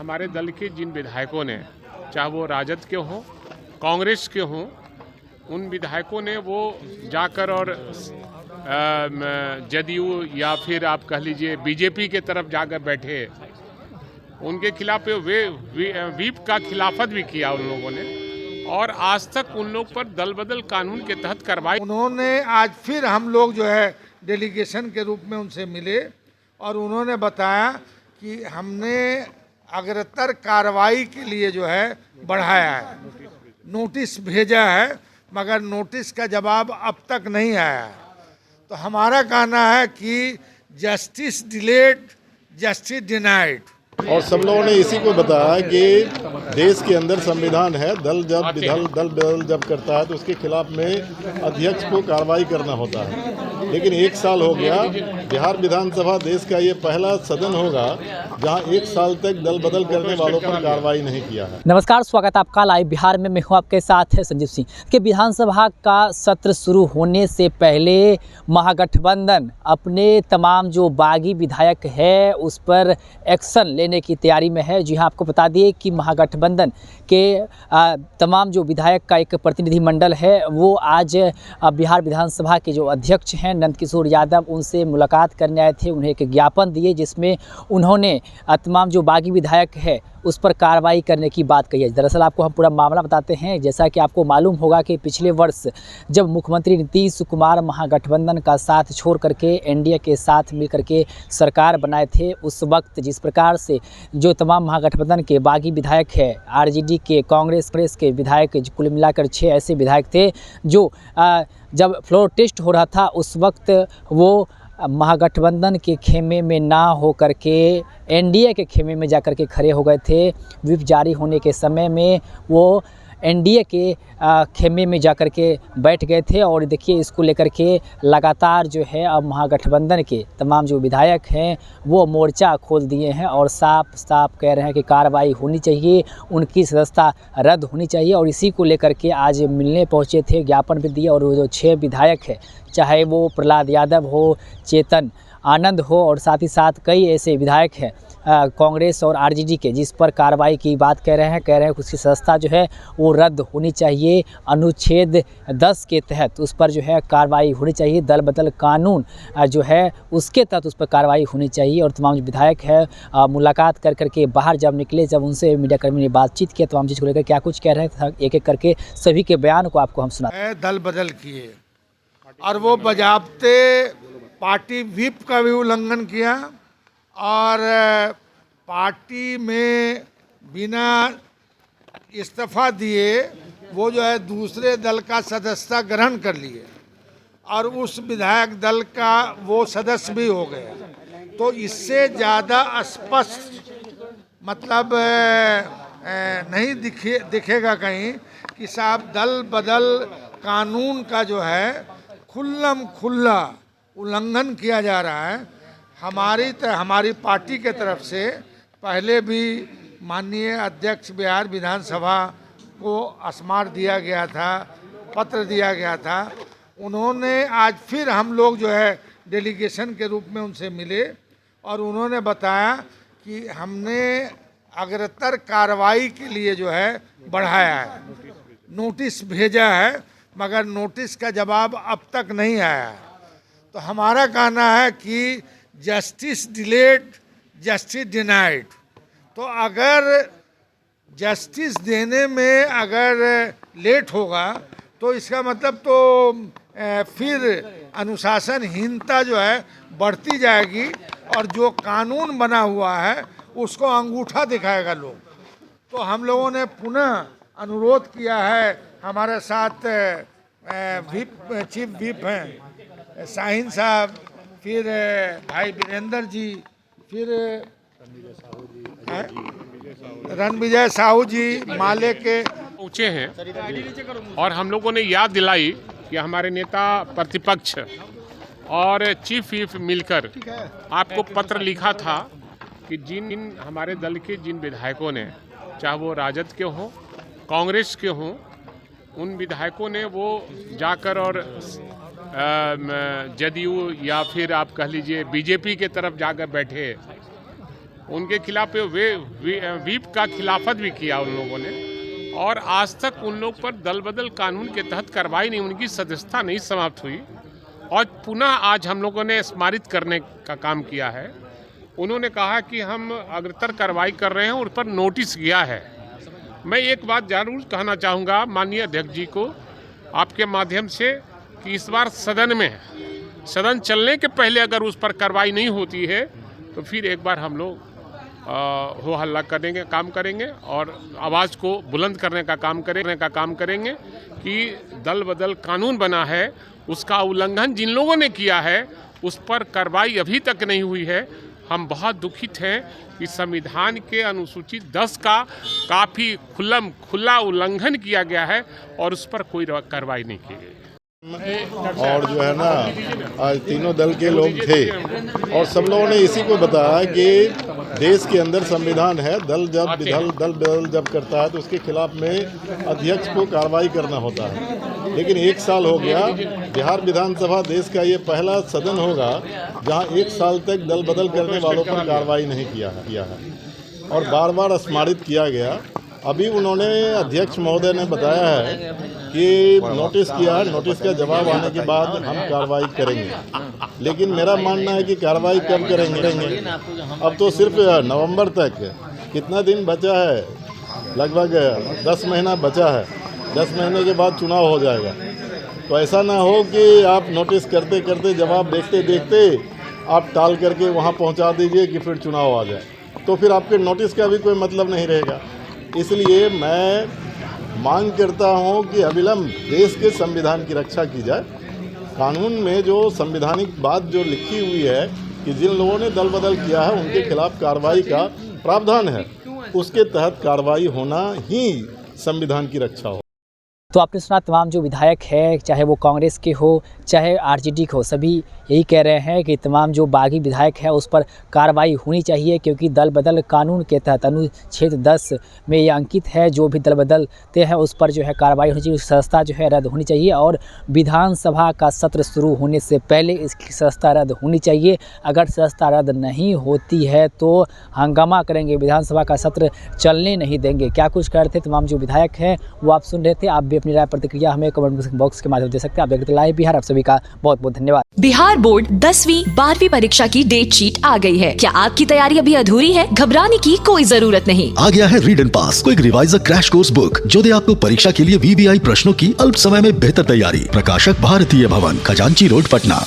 हमारे दल के जिन विधायकों ने, चाहे वो राजद के हों, कांग्रेस के हों, उन विधायकों ने वो जाकर और जदयू या फिर आप कह लीजिए बीजेपी के तरफ जाकर बैठे, उनके खिलाफ व्हिप का खिलाफत भी किया उन लोगों ने, और आज तक उन लोग पर दल बदल कानून के तहत कार्रवाई। उन्होंने आज फिर हम लोग जो है डेलीगेशन के रूप में उनसे मिले और उन्होंने बताया कि हमने अग्रतर कार्रवाई के लिए जो है बढ़ाया है, नोटिस भेजा है, मगर नोटिस का जवाब अब तक नहीं आया है। तो हमारा कहना है कि जस्टिस डिलेड जस्टिस डिनाइड। और सब लोगों ने इसी को बताया कि देश के अंदर संविधान है, दल बदल जब करता है तो उसके खिलाफ में अध्यक्ष को कार्रवाई करना होता है। लेकिन एक साल हो गया, बिहार विधानसभा देश का ये पहला सदन होगा जहां एक साल तक दल बदल करने वालों पर कार्रवाई नहीं किया है। नमस्कार, स्वागत है आपका लाइव बिहार में। मैं हूं आपके साथ है संजीव सिंह। कि विधानसभा का सत्र शुरू होने से पहले महागठबंधन अपने तमाम जो बागी विधायक है उस पर एक्शन लेने की तैयारी में है। जी हाँ, आपको बता दिए कि महागठबंधन के तमाम जो विधायक का एक प्रतिनिधिमंडल है वो आज बिहार विधानसभा के जो अध्यक्ष हैं नंदकिशोर यादव, उनसे मुलाकात करने आए थे। उन्हें एक ज्ञापन दिए जिसमें उन्होंने तमाम जो बागी विधायक है उस पर कार्रवाई करने की बात कही है। दरअसल आपको हम पूरा मामला बताते हैं। जैसा कि आपको मालूम होगा कि पिछले वर्ष जब मुख्यमंत्री नीतीश कुमार महागठबंधन का साथ छोड़ करके एनडीए के साथ मिल करके सरकार बनाए थे, उस वक्त जिस प्रकार से जो तमाम महागठबंधन के बागी विधायक है, आरजेडी के, कांग्रेस के विधायक, कुल मिलाकर 6 ऐसे विधायक थे जो जब फ्लोर टेस्ट हो रहा था उस वक्त वो महागठबंधन के खेमे में ना हो करके एनडीए के खेमे में जाकर के खड़े हो गए थे। व्हिप जारी होने के समय में वो एनडीए के खेमे में जाकर के बैठ गए थे। और देखिए, इसको लेकर के लगातार जो है अब महागठबंधन के तमाम जो विधायक हैं वो मोर्चा खोल दिए हैं और साफ कह रहे हैं कि कार्रवाई होनी चाहिए, उनकी सदस्यता रद्द होनी चाहिए। और इसी को लेकर के आज मिलने पहुंचे थे, ज्ञापन भी दिए। और वो जो 6 विधायक है, चाहे वो प्रहलाद यादव हो, चेतन आनंद हो, और साथ ही साथ कई ऐसे विधायक हैं कांग्रेस और आरजेडी के, जिस पर कार्रवाई की बात कह रहे हैं कि उसकी सदस्यता जो है वो रद्द होनी चाहिए। अनुच्छेद 10 के तहत उस पर जो है कार्रवाई होनी चाहिए। दल बदल कानून जो है उसके तहत उस पर कार्रवाई होनी चाहिए। और तमाम जो विधायक है मुलाकात कर करके बाहर जब निकले, जब उनसे मीडियाकर्मी ने बातचीत किया, तमाम चीज़ को लेकर क्या कुछ कह रहे थे, एक एक करके सभी के बयान को आपको हम सुना। दल बदल किए और वो बजाबते पार्टी व्हिप का भी उल्लंघन किया और पार्टी में बिना इस्तीफा दिए वो जो है दूसरे दल का सदस्यता ग्रहण कर लिए और उस विधायक दल का वो सदस्य भी हो गए। तो इससे ज़्यादा स्पष्ट मतलब नहीं दिखेगा कहीं कि साहब दल बदल कानून का जो है खुल्लम खुल्ला उल्लंघन किया जा रहा है। हमारी पार्टी के तरफ से पहले भी माननीय अध्यक्ष बिहार विधानसभा को स्मारक दिया गया था, पत्र दिया गया था। उन्होंने आज फिर हम लोग जो है डेलीगेशन के रूप में उनसे मिले और उन्होंने बताया कि हमने अग्रतर कार्रवाई के लिए जो है बढ़ाया है, नोटिस भेजा है, मगर नोटिस का जवाब अब तक नहीं आया है। तो हमारा कहना है कि जस्टिस डिलेड जस्टिस डिनाइड। तो अगर जस्टिस देने में अगर लेट होगा तो इसका मतलब तो फिर अनुशासनहीनता जो है बढ़ती जाएगी और जो कानून बना हुआ है उसको अंगूठा दिखाएगा लोग। तो हम लोगों ने पुनः अनुरोध किया है, हमारे साथ चीफ व्हिप हैं शाहीन साहब, फिर भाई वीरेंद्र जी, फिर रणविजय साहू जी माले के पहुँचे हैं। और हम लोगों ने याद दिलाई कि हमारे नेता प्रतिपक्ष और चीफ व्हिप मिलकर आपको पत्र लिखा था कि जिन हमारे दल के जिन विधायकों ने, चाहे वो राजद के हों, कांग्रेस के हों, उन विधायकों ने वो जाकर और जदयू या फिर आप कह लीजिए बीजेपी के तरफ जाकर बैठे, उनके खिलाफ व्हिप का खिलाफत भी किया उन लोगों ने, और आज तक उन लोग पर दल बदल कानून के तहत कार्रवाई नहीं, उनकी सदस्यता नहीं समाप्त हुई। और पुनः आज हम लोगों ने स्मारित करने का काम किया है। उन्होंने कहा कि हम अग्रतर कार्रवाई कर रहे हैं, उन पर नोटिस गया है। मैं एक बात जरूर कहना चाहूँगा माननीय अध्यक्ष जी को आपके माध्यम से कि इस बार सदन चलने के पहले अगर उस पर कार्रवाई नहीं होती है तो फिर एक बार हम लोग हो हल्ला करेंगे, काम करेंगे और आवाज़ को बुलंद करने का काम करेंगे कि दल बदल कानून बना है, उसका उल्लंघन जिन लोगों ने किया है उस पर कार्रवाई अभी तक नहीं हुई है। हम बहुत दुखित हैं कि संविधान के अनुसूचित 10 का काफ़ी खुला उल्लंघन किया गया है और उस पर कोई कार्रवाई नहीं की गई। और जो है ना, आज तीनों दल के लोग थे और सब लोगों ने इसी को बताया कि देश के अंदर संविधान है, दल बदल जब करता है तो उसके खिलाफ में अध्यक्ष को कार्रवाई करना होता है। लेकिन एक साल हो गया, बिहार विधानसभा देश का ये पहला सदन होगा जहां एक साल तक दल बदल करने वालों पर कार्रवाई नहीं किया है और बार बार स्मारित किया गया। अभी उन्होंने अध्यक्ष महोदय ने बताया है कि नोटिस किया है, नोटिस का जवाब आने के बाद हम कार्रवाई करेंगे। लेकिन मेरा मानना है कि कार्रवाई कब करेंगे? अब तो सिर्फ नवंबर तक कितना दिन बचा है, लगभग 10 महीना बचा है। 10 महीने के बाद चुनाव हो जाएगा। तो ऐसा ना हो कि आप नोटिस करते करते जवाब देखते देखते आप टाल करके वहाँ पहुँचा दीजिए कि फिर चुनाव आ जाए, तो फिर आपके नोटिस का भी कोई मतलब नहीं रहेगा। इसलिए मैं मांग करता हूं कि अविलंब देश के संविधान की रक्षा की जाए। कानून में जो संवैधानिक बात जो लिखी हुई है कि जिन लोगों ने दल बदल किया है उनके खिलाफ कार्रवाई का प्रावधान है, उसके तहत कार्रवाई होना ही संविधान की रक्षा हो। तो आपने सुना, तमाम जो विधायक है, चाहे वो कांग्रेस के हो चाहे आरजेडी के हो, सभी यही कह रहे हैं कि तमाम जो बागी विधायक है उस पर कार्रवाई होनी चाहिए, क्योंकि दल बदल कानून के तहत अनुच्छेद 10 में ये अंकित है, जो भी दल बदलते हैं उस पर जो है कार्रवाई होनी चाहिए, सदस्यता जो है रद्द होनी चाहिए और विधानसभा का सत्र शुरू होने से पहले इसकी सदस्यता रद्द होनी चाहिए। अगर सदस्यता रद्द नहीं होती है तो हंगामा करेंगे, विधानसभा का सत्र चलने नहीं देंगे। क्या कुछ कर रहे थे तमाम जो विधायक हैं वो आप सुन रहे थे। आप भी अपनी राय प्रतिक्रिया हमें कमेंट बॉक्स के माध्यम से दे सकते हैं। आप देखते लाइव बिहार। आप सभी का बहुत बहुत धन्यवाद। बिहार बोर्ड 10वीं 12वीं परीक्षा की डेट शीट आ गई है। क्या आपकी तैयारी अभी अधूरी है? घबराने की कोई जरूरत नहीं। आ गया है read and pass, quick reviser crash course book, जो दे आपको परीक्षा के लिए VVI प्रश्नों की अल्प समय में बेहतर तैयारी। प्रकाशक भारतीय भवन, खजांची रोड, पटना।